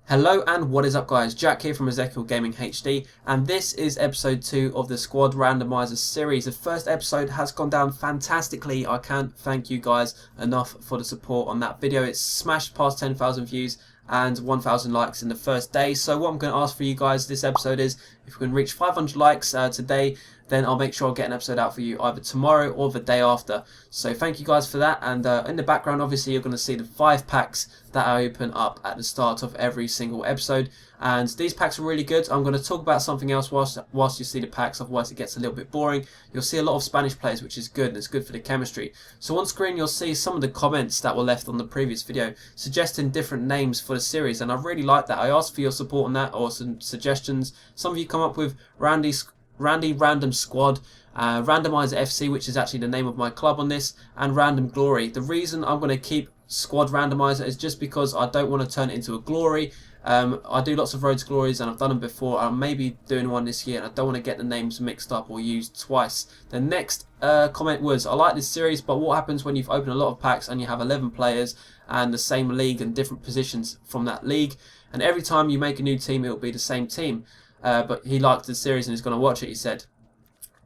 Hello and what is up guys, Jack here from Ezekiel Gaming HD, and this is episode 2 of the Squad Randomiser series. The first episode has gone down fantastically. I can't thank you guys enough for the support on that video. It's smashed past 10,000 views and 1,000 likes in the first day. So what I'm going to ask for you guys this episode is, if we can reach 500 likes today, then I'll make sure I'll get an episode out for you either tomorrow or the day after. So thank you guys for that, and in the background obviously you're going to see the 5 packs that I open up at the start of every single episode, and these packs are really good. I'm going to talk about something else whilst you see the packs, otherwise it gets a little bit boring. You'll see a lot of Spanish players, which is good, and it's good for the chemistry. So on screen you'll see some of the comments that were left on the previous video suggesting different names for the series, and I really like that. I asked for your support on that, or some suggestions. Some of you come up with Randy Random Squad, Randomiser FC, which is actually the name of my club on this, and Random Glory. The reason I'm going to keep Squad Randomiser is just because I don't want to turn it into a glory. I do lots of Roads Glories and I've done them before. I'm maybe doing one this year and I don't want to get the names mixed up or used twice. The next comment was, I like this series, but what happens when you've opened a lot of packs and you have 11 players and the same league and different positions from that league, and every time you make a new team it'll be the same team. But he liked the series and he's going to watch it, he said.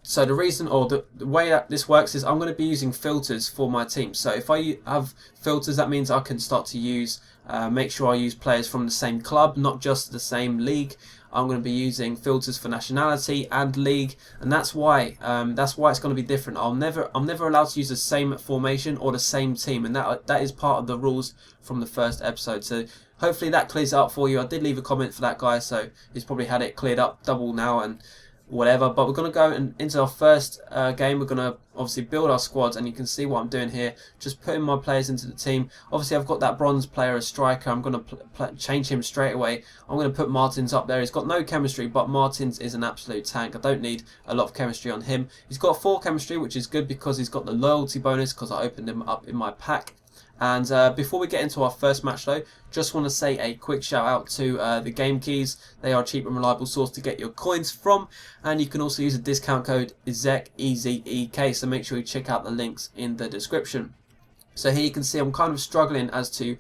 So the reason, or the way that this works, is I'm going to be using filters for my team. So if I have filters, that means I can start to use, make sure I use players from the same club, not just the same league. I'm going to be using filters for nationality and league, and that's why it's going to be different. I'm never allowed to use the same formation or the same team, and that is part of the rules from the first episode. So hopefully that clears it up for you. I did leave a comment for that guy, so he's probably had it cleared up double now and whatever. But we're going to go into our first game. We're going to obviously build our squads, and you can see what I'm doing here, just putting my players into the team. Obviously I've got that bronze player as striker. I'm going to change him straight away. I'm going to put Martins up there. He's got no chemistry, but Martins is an absolute tank. I don't need a lot of chemistry on him. He's got 4 chemistry, which is good because he's got the loyalty bonus because I opened him up in my pack. And before we get into our first match though, just want to say a quick shout out to the game keys. They are a cheap and reliable source to get your coins from, and you can also use a discount code EZEK, EZEK, so make sure you check out the links in the description. So here you can see I'm kind of struggling as to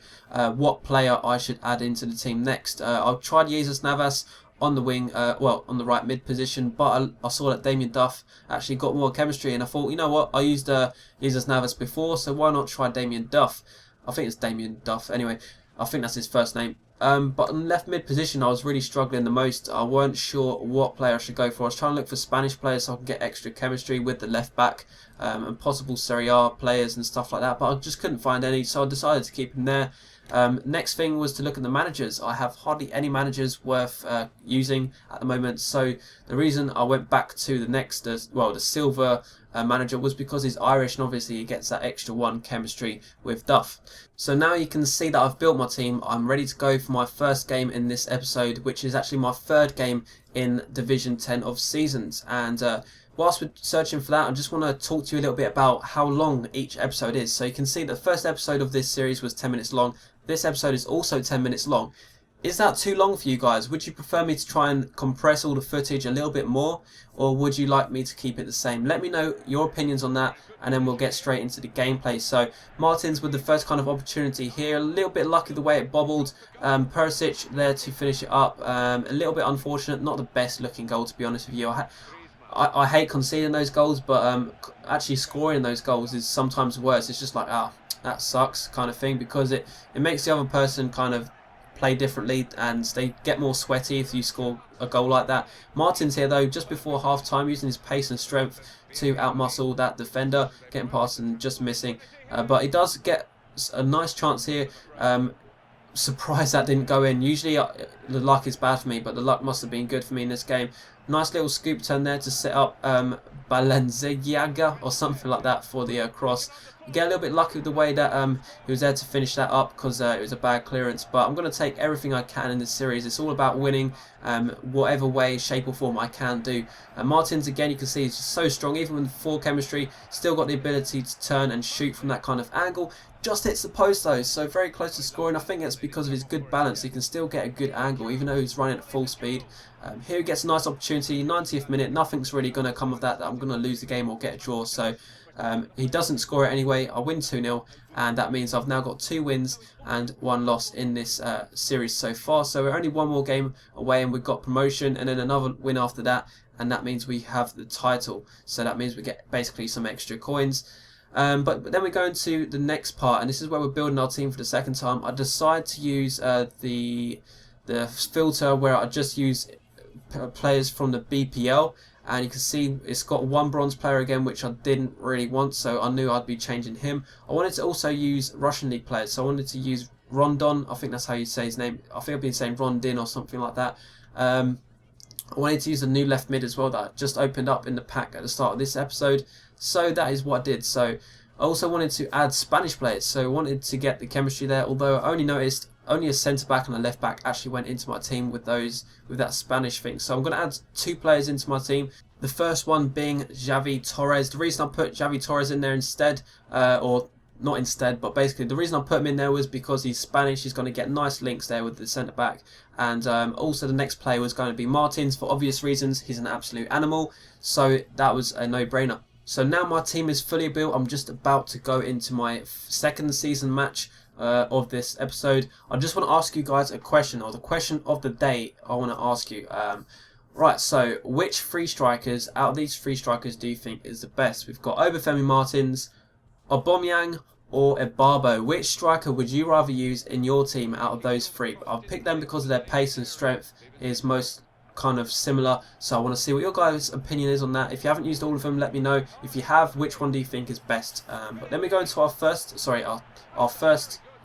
what player I should add into the team next. I've tried Jesus Navas on the wing, well, on the right mid position, but I saw that Damien Duff actually got more chemistry, and I thought, you know what, I used Jesus Navas before, so why not try Damien Duff? I think it's Damien Duff, anyway, I think that's his first name. But on the left mid position I was really struggling the most. I weren't sure what player I should go for. I was trying to look for Spanish players so I can get extra chemistry with the left back, and possible Serie A players and stuff like that, but I just couldn't find any, so I decided to keep him there. Next thing was to look at the managers. I have hardly any managers worth using at the moment, so the reason I went back to the next, well, the silver manager, was because he's Irish and obviously he gets that extra 1 chemistry with Duff. So now you can see that I've built my team. I'm ready to go for my first game in this episode, which is actually my 3rd game in Division 10 of Seasons. And whilst we're searching for that, I just want to talk to you a little bit about how long each episode is. So you can see the first episode of this series was 10 minutes long. This episode is also 10 minutes long. Is that too long for you guys? Would you prefer me to try and compress all the footage a little bit more, or would you like me to keep it the same? Let me know your opinions on that, and then we'll get straight into the gameplay. So Martins with the first kind of opportunity here. A little bit lucky the way it bobbled. Perisic there to finish it up. A little bit unfortunate. Not the best looking goal, to be honest with you. I hate conceding those goals, but actually scoring those goals is sometimes worse. It's just like, that sucks kind of thing, because it makes the other person kind of play differently and they get more sweaty if you score a goal like that. Martins here though, just before half time, using his pace and strength to outmuscle that defender, getting past and just missing, but he does get a nice chance here. Surprised that didn't go in. Usually the luck is bad for me, but the luck must have been good for me in this game. Nice little scoop turn there to set up Balenciaga or something like that for the cross. Get a little bit lucky with the way that he was there to finish that up, because it was a bad clearance. But I'm going to take everything I can in this series. It's all about winning, whatever way, shape or form I can do. Martins, again, you can see he's just so strong, even with 4 chemistry, still got the ability to turn and shoot from that kind of angle. Just hits the post though, so very close to scoring. I think it's because of his good balance. He can still get a good angle, even though he's running at full speed. Here he gets a nice opportunity, 90th minute. Nothing's really going to come of that. I'm going to lose the game or get a draw. So He doesn't score it anyway. I win 2-0, and that means I've now got 2 wins and 1 loss in this series so far. So we're only 1 more game away, and we've got promotion, and then another win after that, and that means we have the title. So that means we get basically some extra coins. But then we go into the next part, and this is where we're building our team for the second time. I decide to use the filter where I just use players from the BPL, and you can see it's got 1 bronze player again, which I didn't really want, so I knew I'd be changing him. I wanted to also use Russian League players, so I wanted to use Rondon. I think that's how you say his name. I think I've been saying Rondin or something like that. I wanted to use a new left mid as well that I just opened up in the pack at the start of this episode. So that is what I did. So I also wanted to add Spanish players, so I wanted to get the chemistry there, although I only noticed only a centre back and a left back actually went into my team with that Spanish thing. So I'm going to add 2 players into my team. The first one being Javi Torres. The reason I put Javi Torres in there instead, or not instead, but basically the reason I put him in there was because he's Spanish. He's going to get nice links there with the centre back, and also the next player was going to be Martins for obvious reasons. He's an absolute animal, so that was a no-brainer. So now my team is fully built. I'm just about to go into my second season match of this episode. I just want to ask you guys a question, or the question of the day I want to ask you. Right, so which 3 strikers out of these 3 strikers do you think is the best? We've got Obafemi Martins, Aubameyang, or Ebabo. Which striker would you rather use in your team out of those 3? I've picked them because of their pace and strength is most kind of similar, so I want to see what your guys' opinion is on that. If you haven't used all of them, let me know. If you have, which one do you think is best? But then we go into our first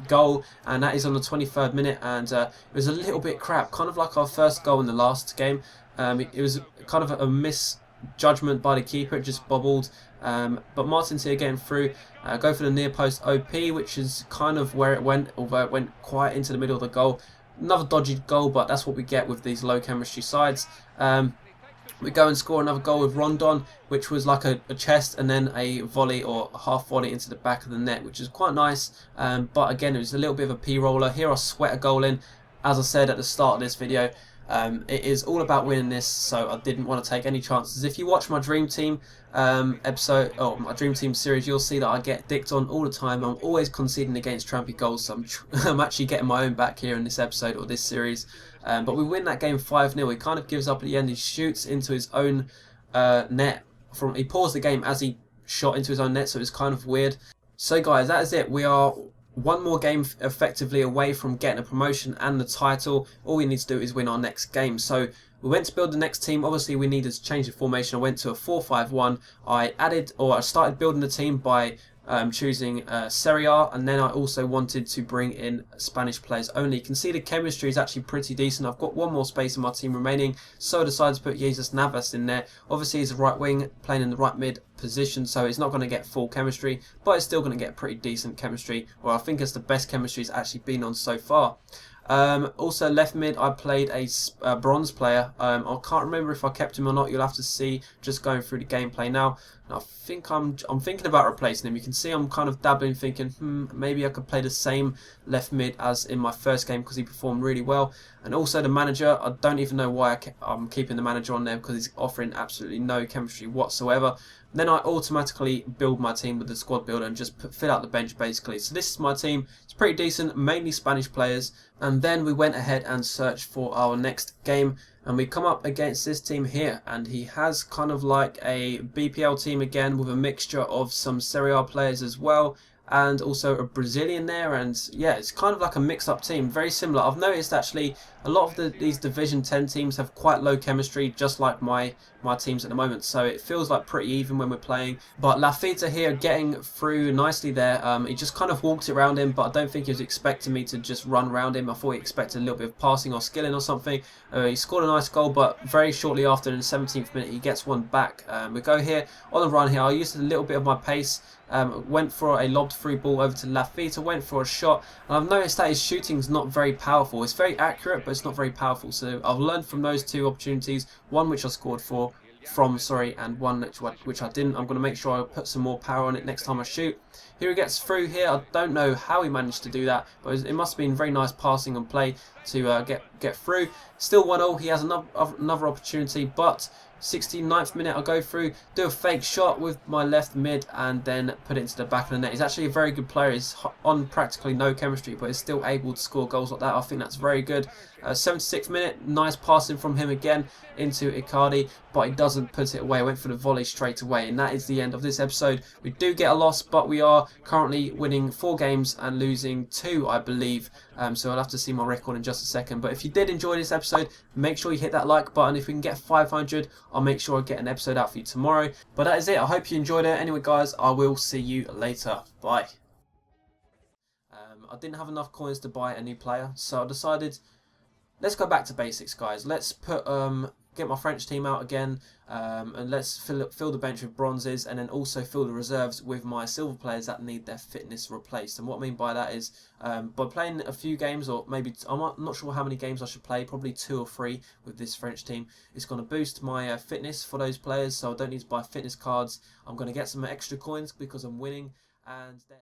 goal, and that is on the 23rd minute, and it was a little bit crap, kind of like our first goal in the last game. It was kind of a misjudgment by the keeper, it just bobbled. But Martin's here getting through, go for the near post OP, which is kind of where it went, although it went quite into the middle of the goal. Another dodgy goal, but that's what we get with these low chemistry sides. We go and score another goal with Rondon, which was like a chest and then a volley or a half volley into the back of the net, which is quite nice. But again, it was a little bit of a P-roller. Here I sweat a goal in. As I said at the start of this video, it is all about winning this, so I didn't want to take any chances. If you watch my Dream Team episode, or my Dream Team series, you'll see that I get dicked on all the time. I'm always conceding against trampy goals, so I'm actually getting my own back here in this episode or this series. But we win that game 5-0. He kind of gives up at the end. He shoots into his own net. He paused the game as he shot into his own net, so it's kind of weird. So guys, that is it. We are 1 more game effectively away from getting a promotion and the title. All we need to do is win our next game. So we went to build the next team. Obviously we needed to change the formation. I went to a 4-5-1. I started building the team by choosing Serie A, and then I also wanted to bring in Spanish players only. You can see the chemistry is actually pretty decent. I've got 1 more space in my team remaining, so I decided to put Jesus Navas in there. Obviously he's a right wing playing in the right mid position, so it's not going to get full chemistry, but it's still going to get pretty decent chemistry, or I think it's the best chemistry it's actually been on so far. Also left mid I played a bronze player. I can't remember if I kept him or not. You'll have to see just going through the gameplay now. And I think I'm thinking about replacing him. You can see I'm kind of dabbling, thinking maybe I could play the same left mid as in my first game because he performed really well. And also the manager, I don't even know why I'm keeping the manager on there, because he's offering absolutely no chemistry whatsoever. Then I automatically build my team with the squad builder and just fill out the bench basically. So this is my team. It's pretty decent, mainly Spanish players. And then we went ahead and searched for our next game, and we come up against this team here, and he has kind of like a BPL team again with a mixture of some Serie A players as well, and also a Brazilian there. And yeah, it's kind of like a mix-up team, very similar. I've noticed actually a lot of these Division 10 teams have quite low chemistry, just like my teams at the moment, so it feels like pretty even when we're playing. But Lafita here getting through nicely there. He just kind of walked around him, but I don't think he was expecting me to just run around him. I thought he expected a little bit of passing or skilling or something. He scored a nice goal, but very shortly after, in the 17th minute, he gets one back. We go here on the run here. I used a little bit of my pace. Went for a lobbed through ball over to Lafita, went for a shot, and I've noticed that his shooting's not very powerful. It's very accurate, but it's not very powerful. So I've learned from those 2 opportunities, one which I scored from, and one which I didn't. I'm going to make sure I put some more power on it next time I shoot. Here he gets through here. I don't know how he managed to do that, but it must have been very nice passing and play to get through. Still 1-0. He has another opportunity, but 69th minute, I go through, do a fake shot with my left mid, and then put it into the back of the net. He's actually a very good player. He's on practically no chemistry, but is still able to score goals like that. I think that's very good. 76th minute, nice passing from him again into Icardi, but he doesn't put it away. Went for the volley straight away, and that is the end of this episode. We do get a loss, but we are currently winning 4 games and losing 2, I believe. So I'll have to see my record in just a second. But if you did enjoy this episode, make sure you hit that like button. If we can get 500, I'll make sure I get an episode out for you tomorrow. But that is it. I hope you enjoyed it. Anyway, guys, I will see you later. Bye. I didn't have enough coins to buy a new player, so I decided, let's go back to basics, guys. Let's put get my French team out again, and let's fill the bench with bronzes, and then also fill the reserves with my silver players that need their fitness replaced. And what I mean by that is, by playing a few games, or maybe I'm not sure how many games I should play, probably 2 or 3 with this French team, it's going to boost my fitness for those players, so I don't need to buy fitness cards. I'm going to get some extra coins because I'm winning, and